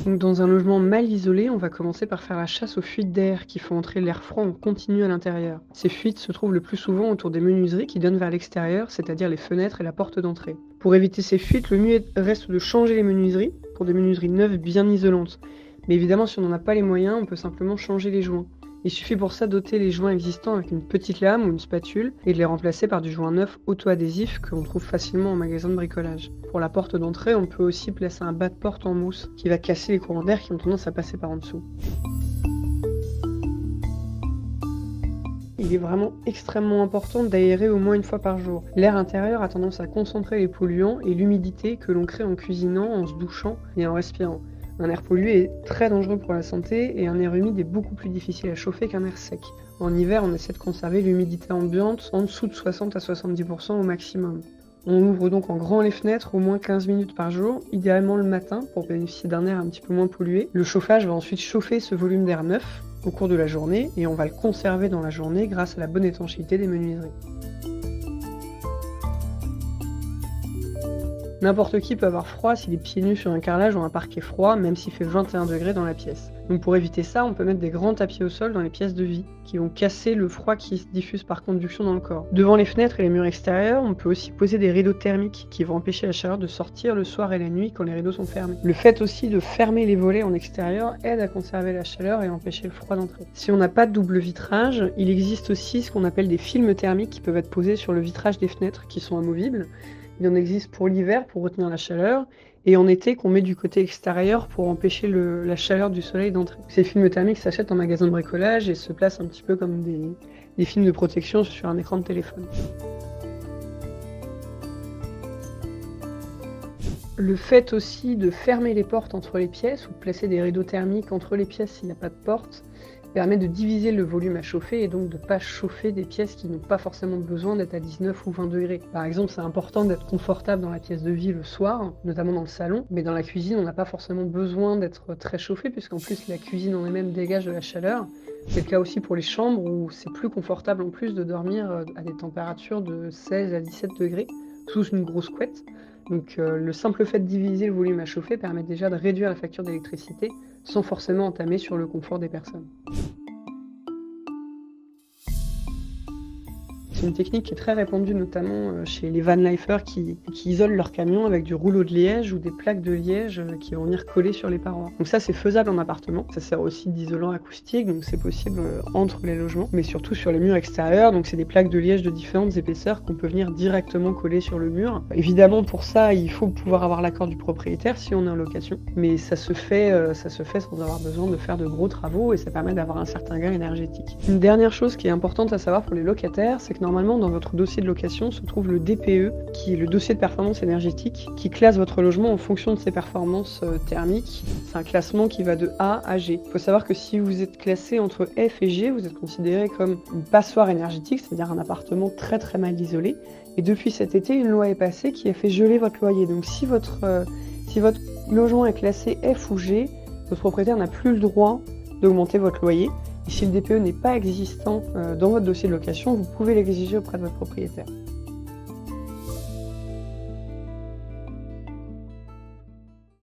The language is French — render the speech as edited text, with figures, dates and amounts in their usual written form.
Donc dans un logement mal isolé, on va commencer par faire la chasse aux fuites d'air qui font entrer l'air froid en continu à l'intérieur. Ces fuites se trouvent le plus souvent autour des menuiseries qui donnent vers l'extérieur, c'est-à-dire les fenêtres et la porte d'entrée. Pour éviter ces fuites, le mieux reste de changer les menuiseries pour des menuiseries neuves bien isolantes. Mais évidemment, si on n'en a pas les moyens, on peut simplement changer les joints. Il suffit pour ça d'ôter les joints existants avec une petite lame ou une spatule et de les remplacer par du joint neuf auto-adhésif que l'on trouve facilement en magasin de bricolage. Pour la porte d'entrée, on peut aussi placer un bas de porte en mousse qui va casser les courants d'air qui ont tendance à passer par en dessous. Il est vraiment extrêmement important d'aérer au moins une fois par jour. L'air intérieur a tendance à concentrer les polluants et l'humidité que l'on crée en cuisinant, en se douchant et en respirant. Un air pollué est très dangereux pour la santé et un air humide est beaucoup plus difficile à chauffer qu'un air sec. En hiver, on essaie de conserver l'humidité ambiante en dessous de 60 à 70% au maximum. On ouvre donc en grand les fenêtres au moins 15 minutes par jour, idéalement le matin pour bénéficier d'un air un petit peu moins pollué. Le chauffage va ensuite chauffer ce volume d'air neuf au cours de la journée et on va le conserver dans la journée grâce à la bonne étanchéité des menuiseries. N'importe qui peut avoir froid s'il est pieds nus sur un carrelage ou un parquet froid, même s'il fait 21 degrés dans la pièce. Donc pour éviter ça, on peut mettre des grands tapis au sol dans les pièces de vie, qui vont casser le froid qui se diffuse par conduction dans le corps. Devant les fenêtres et les murs extérieurs, on peut aussi poser des rideaux thermiques, qui vont empêcher la chaleur de sortir le soir et la nuit quand les rideaux sont fermés. Le fait aussi de fermer les volets en extérieur aide à conserver la chaleur et à empêcher le froid d'entrer. Si on n'a pas de double vitrage, il existe aussi ce qu'on appelle des films thermiques qui peuvent être posés sur le vitrage des fenêtres, qui sont amovibles. Il en existe pour l'hiver pour retenir la chaleur et en été qu'on met du côté extérieur pour empêcher la chaleur du soleil d'entrer. Ces films thermiques s'achètent en magasin de bricolage et se placent un petit peu comme des films de protection sur un écran de téléphone. Le fait aussi de fermer les portes entre les pièces ou de placer des rideaux thermiques entre les pièces s'il n'y a pas de porte permet de diviser le volume à chauffer et donc de ne pas chauffer des pièces qui n'ont pas forcément besoin d'être à 19 ou 20 degrés. Par exemple, c'est important d'être confortable dans la pièce de vie le soir, notamment dans le salon, mais dans la cuisine, on n'a pas forcément besoin d'être très chauffé puisqu'en plus la cuisine en elle-même dégage de la chaleur. C'est le cas aussi pour les chambres où c'est plus confortable en plus de dormir à des températures de 16 à 17 degrés sous une grosse couette. Donc le simple fait de diviser le volume à chauffer permet déjà de réduire la facture d'électricité sans forcément entamer sur le confort des personnes. C'est une technique qui est très répandue notamment chez les vanlifers qui isolent leurs camions avec du rouleau de liège ou des plaques de liège qui vont venir coller sur les parois. Donc ça c'est faisable en appartement, ça sert aussi d'isolant acoustique, donc c'est possible entre les logements, mais surtout sur les murs extérieurs, donc c'est des plaques de liège de différentes épaisseurs qu'on peut venir directement coller sur le mur. Évidemment pour ça il faut pouvoir avoir l'accord du propriétaire si on est en location, mais ça se fait sans avoir besoin de faire de gros travaux et ça permet d'avoir un certain gain énergétique. Une dernière chose qui est importante à savoir pour les locataires, c'est que normalement, dans votre dossier de location se trouve le DPE, qui est le dossier de performance énergétique, qui classe votre logement en fonction de ses performances thermiques. C'est un classement qui va de A à G. Il faut savoir que si vous êtes classé entre F et G, vous êtes considéré comme une passoire énergétique, c'est-à-dire un appartement très très mal isolé. Et depuis cet été, une loi est passée qui a fait geler votre loyer. Donc si votre logement est classé F ou G, votre propriétaire n'a plus le droit d'augmenter votre loyer. Et si le DPE n'est pas existant dans votre dossier de location, vous pouvez l'exiger auprès de votre propriétaire.